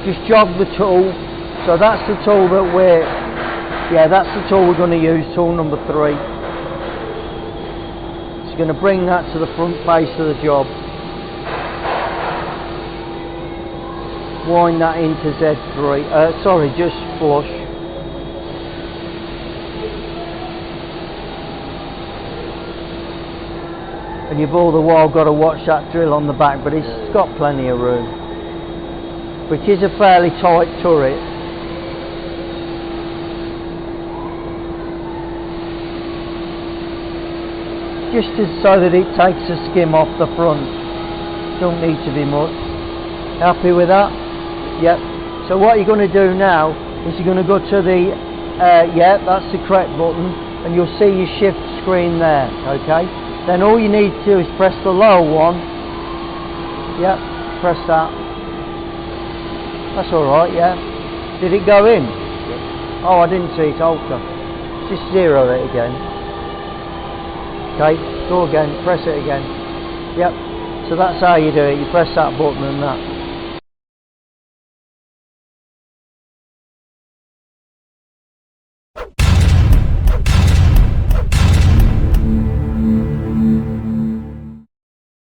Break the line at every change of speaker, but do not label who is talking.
just jog the tool. So that's the tool that that's the tool we're going to use, tool number 3. It's going to bring that to the front face of the job. Wind that into Z3, sorry, just flush. And you've all the while got to watch that drill on the back, but it's got plenty of room. Which is a fairly tight turret. Just so that it takes a skim off the front. Don't need to be much. Happy with that? Yep. So what you're going to do now is you're going to go to the, that's the correct button, and you'll see your shift screen there, okay? Then all you need to do is press the lower one. Yep, press that. That's alright, yeah. Did it go in? Oh, I didn't see it alter. Just 0 it again. Okay, go again, press it again. Yep, so that's how you do it. You press that button and that.